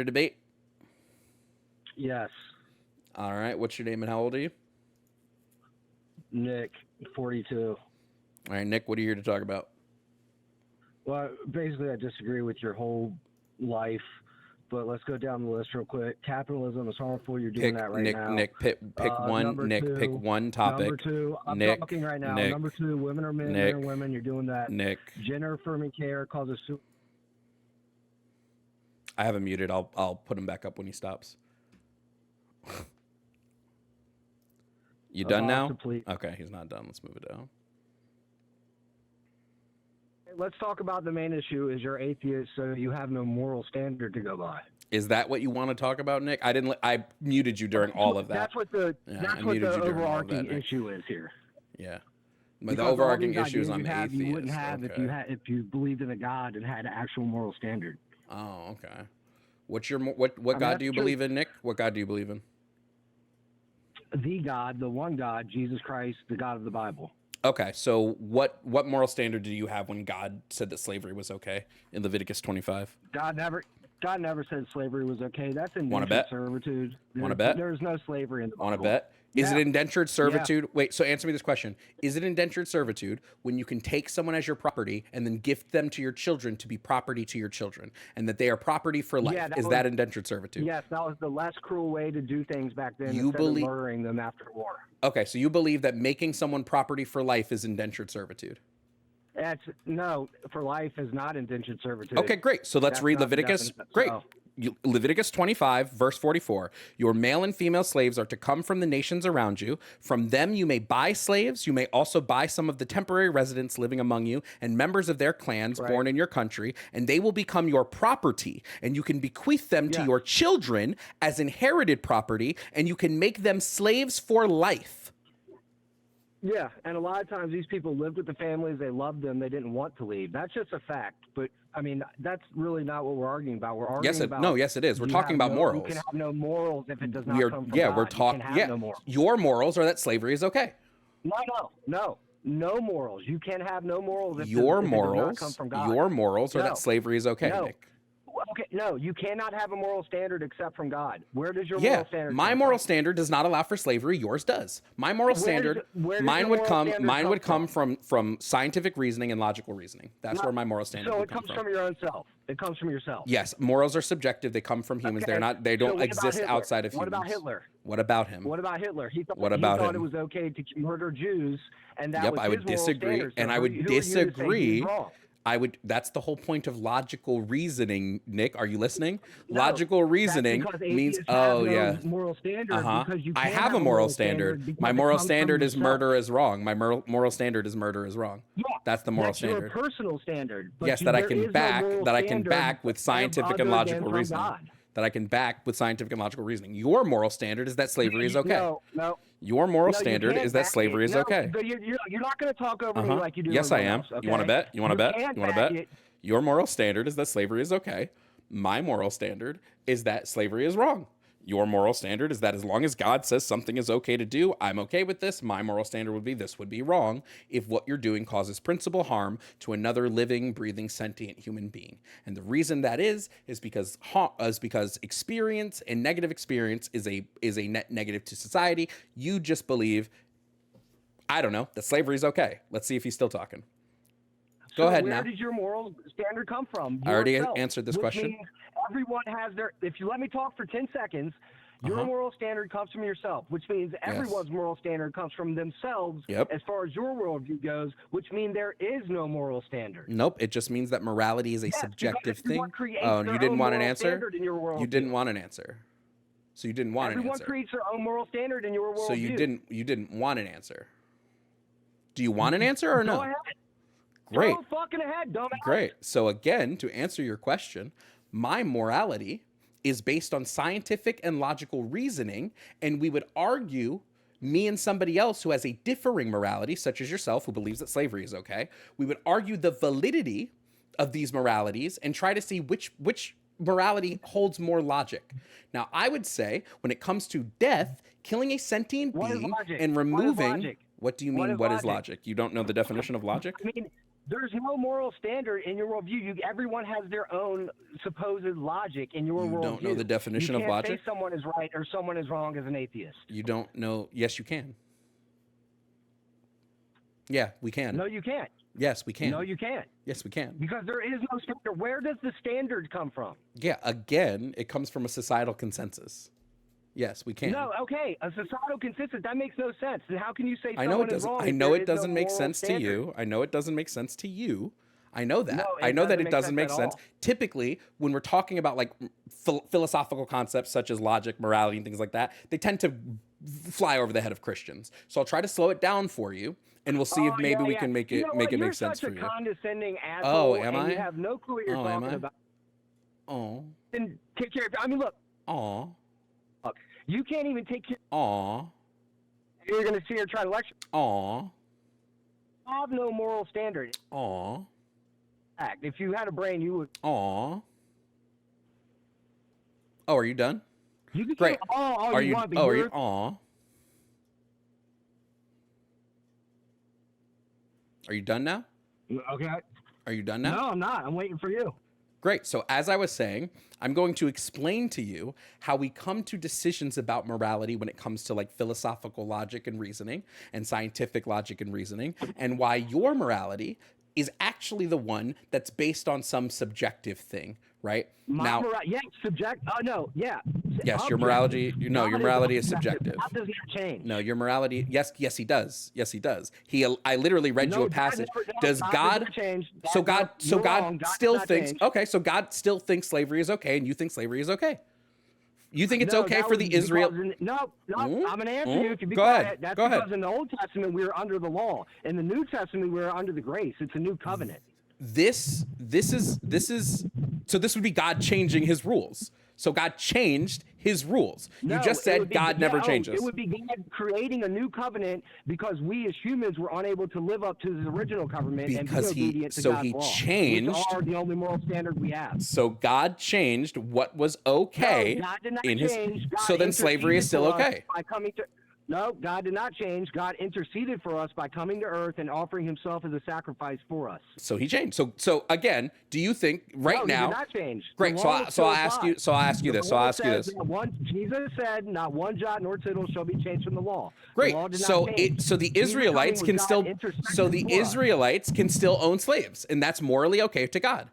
Debate? Yes. All right. What's your name and how old are you? Nick, 42. All right, Nick, what are you here to talk about? Well, basically, I disagree with your whole life, but let's go down the list real quick. Capitalism is harmful. You're doing that right now. Nick, pick one. Nick, two, pick one topic. Number two, I'm Nick, talking right now. Nick, Number two, women are men, Nick, men are women. You're doing that. Nick, Gender affirming care causes I have him muted. I'll put him back up when he stops. You done now? Okay, he's not done. Let's move it down. Let's talk about the main issue. Is you're atheist, so you have no moral standard to go by. Is that what you want to talk about, Nick? I muted you during all of that. That's what the overarching issue is here. Yeah. But the overarching issue is I'm atheist. You wouldn't have if you believed in a God and had an actual moral standard. Oh, okay. What's your what God do you believe in, Nick? What God do you believe in? The God, the one God, Jesus Christ, the God of the Bible. Okay, so what moral standard do you have when God said that slavery was okay in Leviticus 25? God never said slavery was okay. That's indentured servitude. Want to bet? There's no slavery in the Bible. Want to bet? Is it indentured servitude? Yeah. Wait, so answer me this question. Is it indentured servitude when you can take someone as your property and then gift them to your children to be property to your children and that they are property for life? Yeah, that indentured servitude? Yes, that was the less cruel way to do things back then instead of murdering them after war. Okay, so you believe that making someone property for life is indentured servitude? No, for life is not indentured servitude. Okay, great. So let's read Leviticus. Great. Leviticus 25, verse 44. Your male and female slaves are to come from the nations around you. From them you may buy slaves. You may also buy some of the temporary residents living among you and members of their clans born in your country, and they will become your property. And you can bequeath them to your children as inherited property, and you can make them slaves for life. Yeah, and a lot of times these people lived with the families, they loved them, they didn't want to leave. That's just a fact. But, I mean, that's really not what we're arguing about. We're arguing about... Yes, it is. We're talking about morals. You can have no morals if it does not come from God. We're talking... No morals. Your morals are that slavery is okay. No. No morals. You can have no morals if it does not come from God. Your morals are that slavery is okay, Nick. Okay, no, you cannot have a moral standard except from God. Where does your moral standard come my moral standard does not allow for slavery. Yours does. My moral standard, mine would come from scientific reasoning and logical reasoning. That's where my moral standard would come from. So it comes from your own self. It comes from yourself. Yes, morals are subjective. They come from humans. Okay. They don't exist outside of humans. What about Hitler? What about him? What about Hitler? He thought it was okay to murder Jews, and that was his moral standard. And I would disagree. That's the whole point of logical reasoning, Nick. Are you listening? No, logical reasoning means, moral standard because you I have a moral standard. My moral standard is murder is wrong. My moral standard is murder is wrong. Yeah, that's the moral standard. That's your personal standard. Yes, that I can back with scientific and logical reasoning. That I can back with scientific and logical reasoning. Your moral standard is that slavery is okay. No. Your moral standard is that slavery is okay. You're not going to talk over me like you do. Yes, I am. Okay? You want to bet? You want to bet? Your moral standard is that slavery is okay. My moral standard is that slavery is wrong. Your moral standard is that as long as God says something is okay to do, I'm okay with this. My moral standard would be this would be wrong if what you're doing causes principal harm to another living, breathing, sentient human being. And the reason that is because experience and negative experience is a net negative to society. You just believe, I don't know, that slavery is okay. Let's see if he's still talking. Go ahead now. Where did your moral standard come from? I already answered this question. Everyone has if you let me talk for 10 seconds, your moral standard comes from yourself, which means everyone's moral standard comes from themselves as far as your worldview goes, which means there is no moral standard. Nope. It just means that morality is a subjective thing. Oh, you didn't want an answer? You didn't want an answer. So you didn't want an answer. Everyone creates their own moral standard in your worldview. So you didn't want an answer. Do you want an answer or no? Go ahead. Great. Go fucking ahead, dumbass. Great. So again, to answer your question, my morality is based on scientific and logical reasoning, and we would argue, me and somebody else who has a differing morality, such as yourself, who believes that slavery is okay, we would argue the validity of these moralities and try to see which morality holds more logic. Now, I would say when it comes to death, killing a sentient being and removing What do you mean, what is logic? You don't know the definition of logic? I mean, there's no moral standard in your worldview. Everyone has their own supposed logic in your worldview. You don't know the definition of logic? You can't say someone is right or someone is wrong as an atheist. You don't know. Yes, you can. Yeah, we can. No, you can't. Yes, we can. No, you can't. Yes, we can. Because there is no standard. Where does the standard come from? Yeah, again, it comes from a societal consensus. Yes, we can. No, okay, a societal consensus, that makes no sense. Then how can you say I know it someone is doesn't. wrong? I know if it there is doesn't no make moral sense standard? to you. I know it doesn't make sense to you. I know that. No, I know that it doesn't make sense sense. at all. Typically, when we're talking about like philosophical concepts such as logic, morality, and things like that, they tend to fly over the head of Christians. So I'll try to slow it down for you, and we'll see if maybe we can make it make sense for you. You're such a condescending asshole. Oh, am I? You have no clue what you're talking about. Oh. Then take care of. I mean, look. Oh. Look, you can't even take care. Oh. You're gonna see her try to lecture. Oh. Have no moral standard. Oh. If you had a brain, you would. Oh. Oh, are you done? You can Great. say all are you you? want, but Oh, are you? Aw. Are you done now? Okay. Are you done now? No, I'm not. I'm waiting for you. Great. So as I was saying, I'm going to explain to you how we come to decisions about morality when it comes to like philosophical logic and reasoning and scientific logic and reasoning, and why your morality is actually the one that's based on some subjective thing, right? Yes, your morality, your morality is subjective. That does not change. No, your morality, yes, he does. Yes, he does. I literally read you a passage. Does God, so God still thinks, okay, so God still thinks slavery is okay, and you think slavery is okay. You think it's okay for the Israel? No, I'm going to answer you if you be Go quiet. ahead. That's Go because ahead. in the Old Testament, we were under the law. In the New Testament, we were under the grace. It's a new covenant. This would be God changing his rules. So God changed his rules. You just said God never changes. It would be God creating a new covenant because we as humans were unable to live up to his original covenant and be obedient to God's law. Changed. Which are the only moral standard we have. So God changed what was okay. No, God did not in change. His. So then slavery is still okay. No, God did not change. God interceded for us by coming to earth and offering himself as a sacrifice for us. So he changed. So again, do you think now? He did not change. Great. So I'll ask you this. Jesus said, "Not one jot nor tittle shall be changed from the law." Great. The law did not So change. the Israelites can still Israelites can still own slaves, and that's morally okay to God.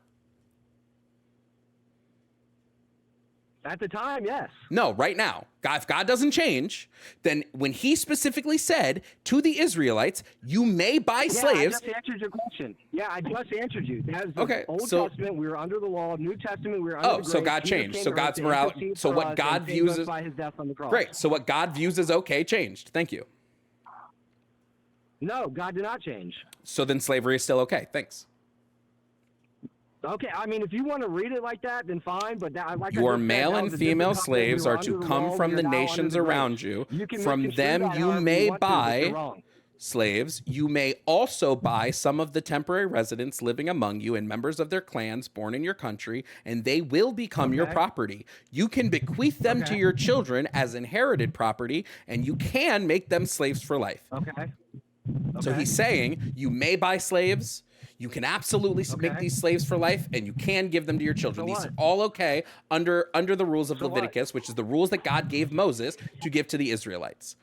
At the time, yes. No, right now. If God doesn't change, then when he specifically said to the Israelites, you may buy slaves. I just answered your question. Yeah, I just answered you. Okay, Old Testament, we were under the law. New Testament, we were under the grace. So God changed. So God's morality. So what God views as... by his death on the cross. Great. So what God views as okay changed. Thank you. No, God did not change. So then slavery is still okay. Thanks. Okay, I mean, if you want to read it like that, then fine. But your male and female slaves are to come from the nations around you. From them you may buy slaves. You may also buy some of the temporary residents living among you and members of their clans born in your country, and they will become your property. You can bequeath them to your children as inherited property, and you can make them slaves for life. Okay. So he's saying you may buy slaves. You can absolutely make these slaves for life, and you can give them to your children. These are all okay under the rules of Leviticus, which is the rules that God gave Moses to give to the Israelites.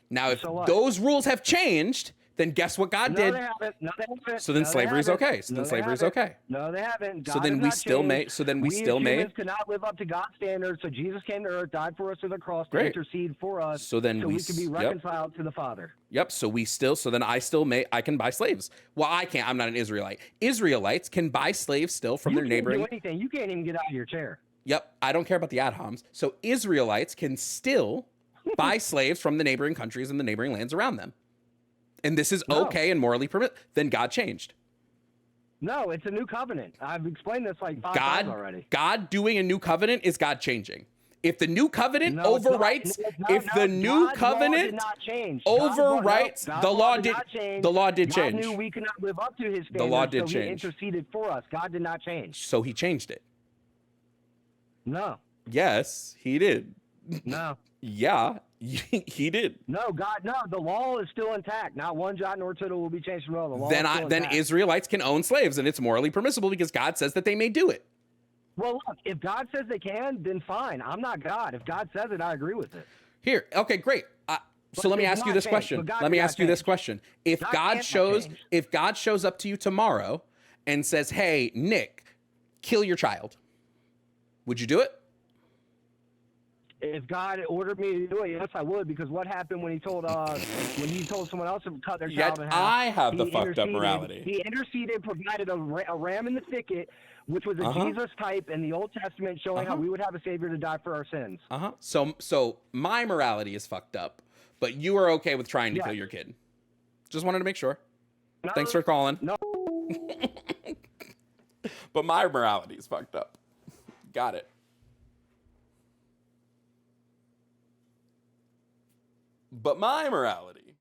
Now, if those rules have changed, then guess what God did? They haven't. No, they haven't. So then slavery is okay. So then slavery is okay. No, they haven't. God so then we still may. So then we still may. Humans cannot live up to God's standards. So Jesus came to earth, died for us on the cross to intercede for us. So then we can be reconciled to the Father. Yep. So then I still may. I can buy slaves. Well, I can't. I'm not an Israelite. Israelites can buy slaves still from their neighboring. You can't do anything. You can't even get out of your chair. Yep. I don't care about the ad homs. So Israelites can still buy slaves from the neighboring countries and the neighboring lands around them. And this is okay and morally permitted. Then God changed. No, it's a new covenant. I've explained this like 5 times already. God doing a new covenant is God changing. If the new covenant overwrites, the new covenant overwrites, the law did change. God knew we could not live up to his standards, the law did so change. He interceded for us. God did not change. So he changed it. No. Yes, he did. No. Yeah. He did. No, God, no. The law is still intact. Not one jot nor tittle will be changed from the law. Then Israelites can own slaves, and it's morally permissible because God says that they may do it. Well, look, if God says they can, then fine. I'm not God. If God says it, I agree with it. Here, okay, great. So let me ask you this question. Let me ask you this question. If God shows up to you tomorrow and says, "Hey, Nick, kill your child," would you do it? If God ordered me to do it, yes, I would. Because what happened when he told someone else to cut their child in half? I have the fucked up morality. He interceded, provided a ram in the thicket, which was a Jesus type in the Old Testament, showing how we would have a savior to die for our sins. So my morality is fucked up, but you are okay with trying to kill your kid. Just wanted to make sure. No, thanks for calling. No. But my morality is fucked up. Got it. But my morality